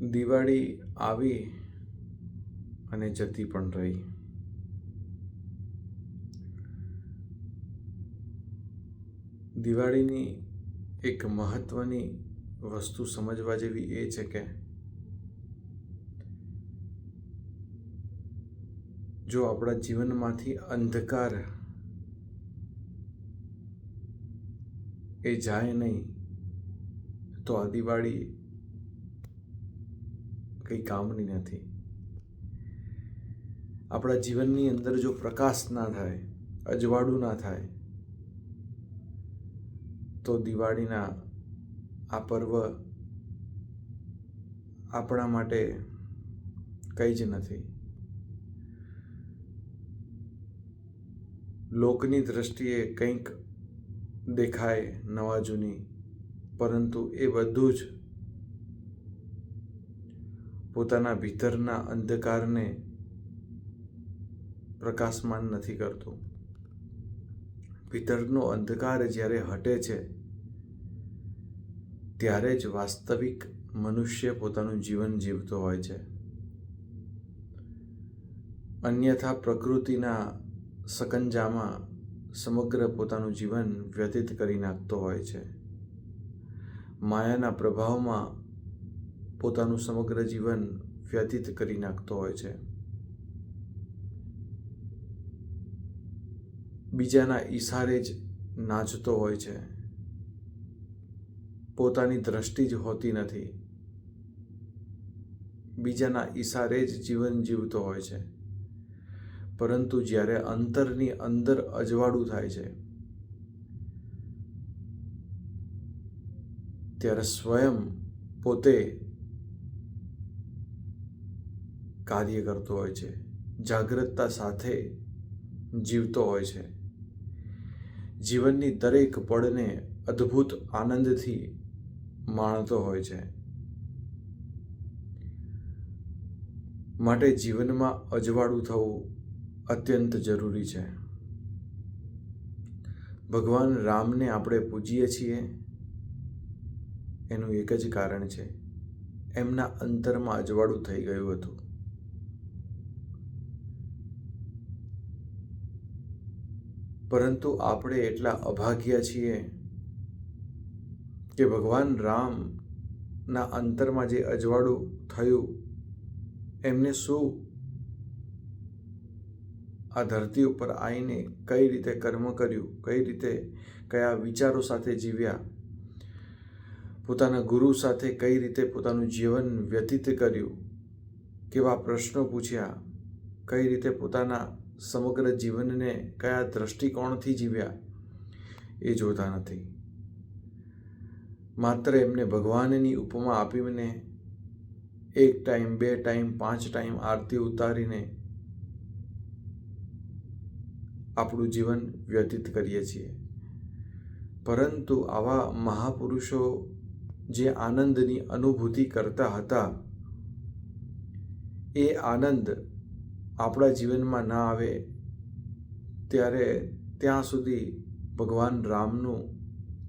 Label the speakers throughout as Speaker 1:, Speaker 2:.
Speaker 1: દિવાળી આવી અને જતી પણ રહી. દિવાળીની એક મહત્વની વસ્તુ સમજવા જેવી એ છે કે જો આપણા જીવનમાંથી અંધકાર એ જાય નહીં તો આ દિવાળી કંઈ કામની નથી. આપણા જીવનની અંદર જો પ્રકાશ ના થાય, અજવાળું ના થાય, તો દિવાળીના આ પર્વ આપણા માટે કંઈ જ નથી. લોકની દ્રષ્ટિએ કંઈક દેખાય નવા જૂની, પરંતુ એ બધું જ પોતાના ભીતરના અંધકારને પ્રકાશમાન નથી કરતું. ભીતરનો અંધકાર જ્યારે હટે છે ત્યારે જ વાસ્તવિક મનુષ્ય પોતાનું જીવન જીવતો હોય છે. અન્યથા પ્રકૃતિના સકંજામાં સમગ્ર પોતાનું જીવન વ્યતીત કરી નાખતો હોય છે. માયાના પ્રભાવમાં પોતાનું સમગ્ર જીવન વ્યતીત કરી નાખતો હોય છે. બીજાના ઈશારે જ નાચતો હોય છે. પોતાની દ્રષ્ટિ જ હોતી નથી. બીજાના ઈશારે જ જીવન જીવતો હોય છે. પરંતુ જ્યારે અંતરની અંદર અજવાળું થાય છે ત્યારે સ્વયં પોતે કાર્ય કરતો હોય છે, જાગૃતતા સાથે જીવતો હોય છે. જીવનની દરેક પળને અદ્ભુત આનંદથી માણતો હોય છે. માટે જીવનમાં અજવાળું થવું અત્યંત જરૂરી છે. ભગવાન રામને આપણે પૂજીએ છીએ એનું એક જ કારણ છે, એમના અંતરમાં અજવાળું થઈ ગયું હતું. પરંતુ આપણે એટલા અભાગ્યા છીએ કે ભગવાન રામના અંતરમાં જે અજવાળું થયું એમને શું આ ધરતી ઉપર આવીને કઈ રીતે કર્મ કર્યું, કઈ રીતે કયા વિચારો સાથે જીવ્યા, પોતાના ગુરુ સાથે કઈ રીતે પોતાનું જીવન વ્યતીત કર્યું, કેવા પ્રશ્નો પૂછ્યા, કઈ રીતે પોતાના સમગ્ર જીવનને કયા દ્રષ્ટિકોણથી જીવ્યા, એ જોતા નથી. માત્ર એમને ભગવાનની ઉપમા આપીને 1 ટાઈમ, 2 ટાઈમ, 5 ટાઈમ આરતી ઉતારીને આપણું જીવન વ્યતીત કરીએ છીએ. પરંતુ આવા મહાપુરુષો જે આનંદની અનુભૂતિ કરતા હતા, એ આનંદ આપણા જીવનમાં ના આવે ત્યાં સુધી ભગવાન રામનું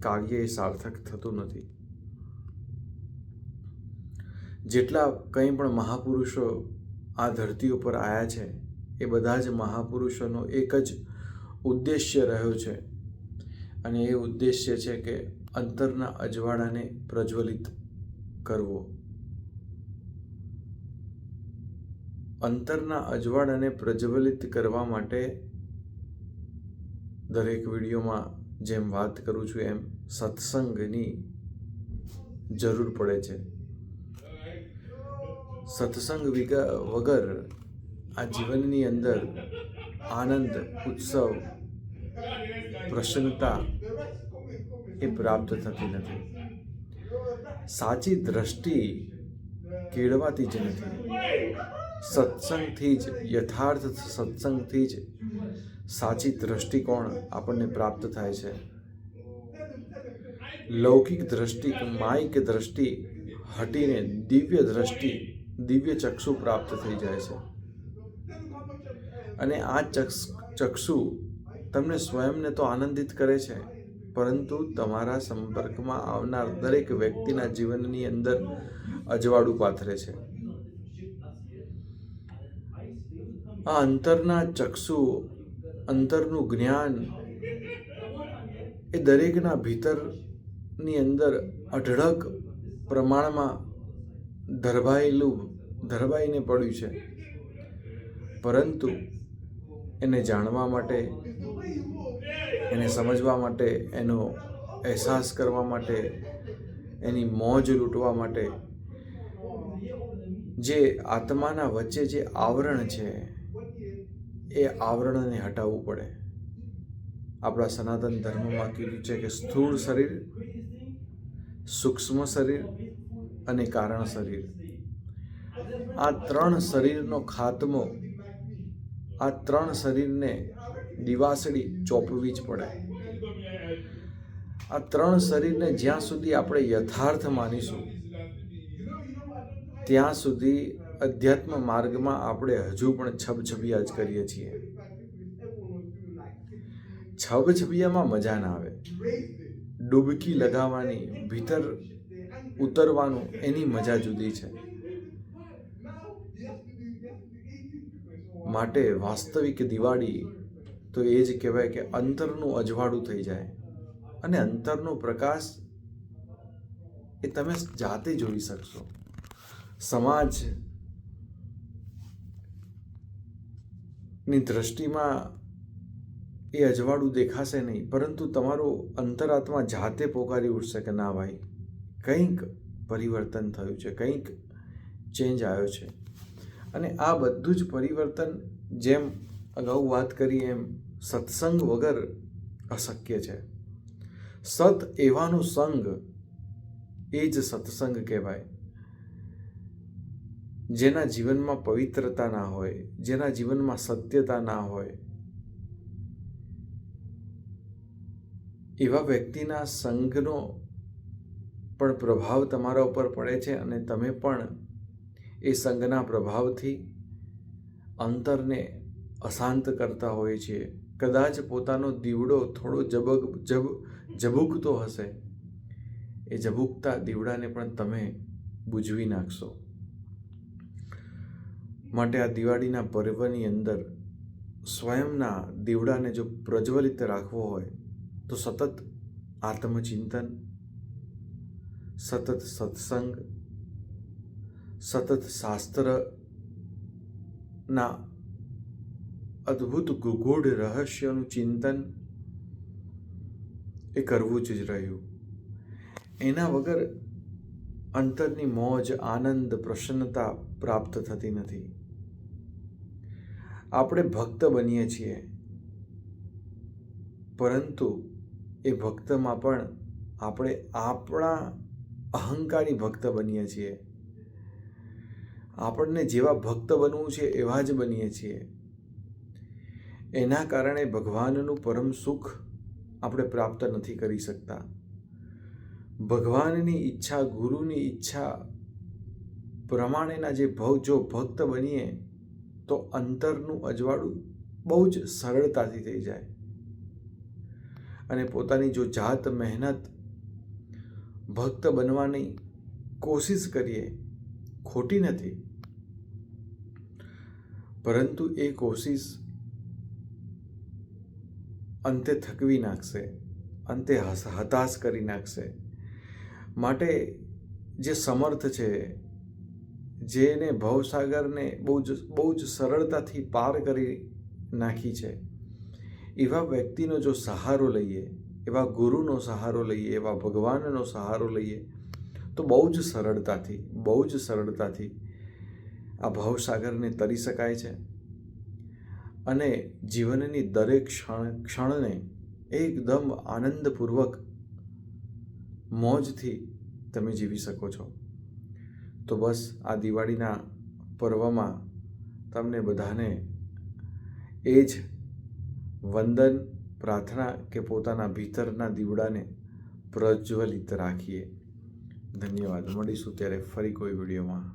Speaker 1: કાર્ય એ સાર્થક થતું નથી. જેટલા કંઈ પણ મહાપુરુષો આ ધરતી ઉપર આવ્યા છે એ બધા જ મહાપુરુષોનો એક જ ઉદ્દેશ્ય રહ્યો છે, અને એ ઉદ્દેશ્ય છે કે અંતરના અજવાળાને પ્રજ્વલિત કરવો. અંતરના અજવાળાને પ્રજ્વલિત કરવા માટે દરેક વિડીયોમાં જેમ વાત કરું છું એમ સત્સંગની જરૂર પડે છે. સત્સંગ વગર આ જીવનની અંદર આનંદ, ઉત્સવ, પ્રસન્નતા એ પ્રાપ્ત થતી નથી. સાચી દ્રષ્ટિ કેળવાતી જ નથી. સત્સંગથી જ, યથાર્થ સત્સંગથી જ સાચી દ્રષ્ટિકોણ આપણને પ્રાપ્ત થાય છે. લૌકિક દ્રષ્ટિ, માયિક દ્રષ્ટિ હટીને દિવ્ય દ્રષ્ટિ, દિવ્ય ચક્ષુ પ્રાપ્ત થઈ જાય છે. અને આ ચક્ષુ તમને સ્વયંને તો આનંદિત કરે છે, પરંતુ તમારા સંપર્કમાં આવનાર દરેક વ્યક્તિના જીવનની અંદર અજવાળું પાથરે છે. આ અંતરના ચક્ષુ, અંતરનું જ્ઞાન એ દરેકના ભીતરની અંદર અઢળક પ્રમાણમાં ધરબાઈને પડ્યું છે. પરંતુ એને જાણવા માટે, એને સમજવા માટે, એનો અહેસાસ કરવા માટે, એની મોજ લૂંટવા માટે જે આત્માના વચ્ચે જે આવરણ છે એ આવરણને હટાવવું પડે. આપણા સનાતન ધર્મમાં કીધું છે કે સ્થૂળ શરીર, સૂક્ષ્મ શરીર અને કારણ શરીર, આ ત્રણ શરીરનો ખાતમો, આ ત્રણ શરીરને દિવાસળી ચોંપવી જ પડે. આ ત્રણ શરીરને જ્યાં સુધી આપણે યથાર્થ માનીશું ત્યાં સુધી અધ્યાત્મ માર્ગમાં આપણે હજુ પણ છબછબિયા જ કરીએ છીએ. છબછબિયામાં મજા ના આવે. ડૂબકી લગાવવાની, ભીતર ઉતરવાનું, એની મજા જુદી છે. માટે વાસ્તવિક દિવાળી તો એ જ કહેવાય કે અંતરનું અજવાળું થઈ જાય. અને અંતરનો પ્રકાશ એ તમે જાતે જોઈ શકશો. સમાજની દ્રષ્ટિમાં એ અજવાળું દેખાશે નહીં, પરંતુ તમારું અંતરાત્મા જાતે પોકારી ઉઠશે કે ના ભાઈ, કંઈક પરિવર્તન થયું છે, કંઈક ચેન્જ આવ્યો છે. અને આ બધું જ પરિવર્તન, જેમ અગાઉ વાત કરી એમ, સત્સંગ વગર અશક્ય છે. સત એવાનો સંગ, એ જ સત્સંગ કહેવાય. જેના જીવનમાં પવિત્રતા ના હોય, જેના જીવનમાં સત્યતા ના હોય, એવા વ્યક્તિના સંગનો પણ પ્રભાવ તમારા ઉપર પડે છે અને તમે પણ એ સંગના પ્રભાવથી અંતરને અશાંત કરતા હોય છે. કદાચ પોતાનો દીવડો થોડો ઝબૂકતો હશે, એ ઝબૂકતા દીવડાને પણ તમે બુઝવી નાખશો. માટે આ દિવાળીના પર્વની અંદર સ્વયંના દીવડાને જો પ્રજ્વલિત રાખવો હોય તો સતત આત્મચિંતન, સતત સત્સંગ, સતત શાસ્ત્રના અદ્ભુત ગુગૂઢ રહસ્યનું ચિંતન એ કરવું જ રહ્યું. એના વગર અંતરની મોજ, આનંદ, પ્રસન્નતા પ્રાપ્ત થતી નથી. આપણે ભક્ત બનીએ છીએ, પરંતુ એ ભક્તમાં પણ આપણે આપણા અહંકારી ભક્ત બનીએ છીએ. આપણને જેવા ભક્ત બનવું છે એવા જ બનીએ છીએ. એના કારણે ભગવાનનું પરમ સુખ આપણે પ્રાપ્ત નથી કરી શકતા. ભગવાનની ઈચ્છા, ગુરુની ઈચ્છા પ્રમાણેના જો ભક્ત બનીએ તો અંતરનું અજવાળું બહુ જ સરળતાથી થઈ જાય. અને પોતાની જો જાત મહેનત ભક્ત બનવાની કોશિશ કરીએ, ખોટી નથી, પરંતુ એ કોશિશ અંતે થકવી નાખશે, અંતે હતાશ કરી નાખશે. માટે જે સમર્થ છે, જેને ભવસાગરને બહુ જ સરળતાથી પાર કરી નાખી છે, એવા વ્યક્તિનો જો સહારો લઈએ, એવા ગુરુનો સહારો લઈએ, એવા ભગવાનનો સહારો લઈએ તો બહુ જ સરળતાથી આ ભવસાગરને તરી શકાય છે. અને જીવનની દરેક ક્ષણને એકદમ આનંદપૂર્વક, મોજથી તમે જીવી શકો છો. તો બસ આ દિવાળીના પર્વમાં તમને બધાને એ જ વંદન, પ્રાર્થના કે પોતાના ભીતરના દીવડાને પ્રજ્વલિત રાખીએ. ધન્યવાદ. મળીશું ત્યારે ફરી કોઈ વિડીયોમાં.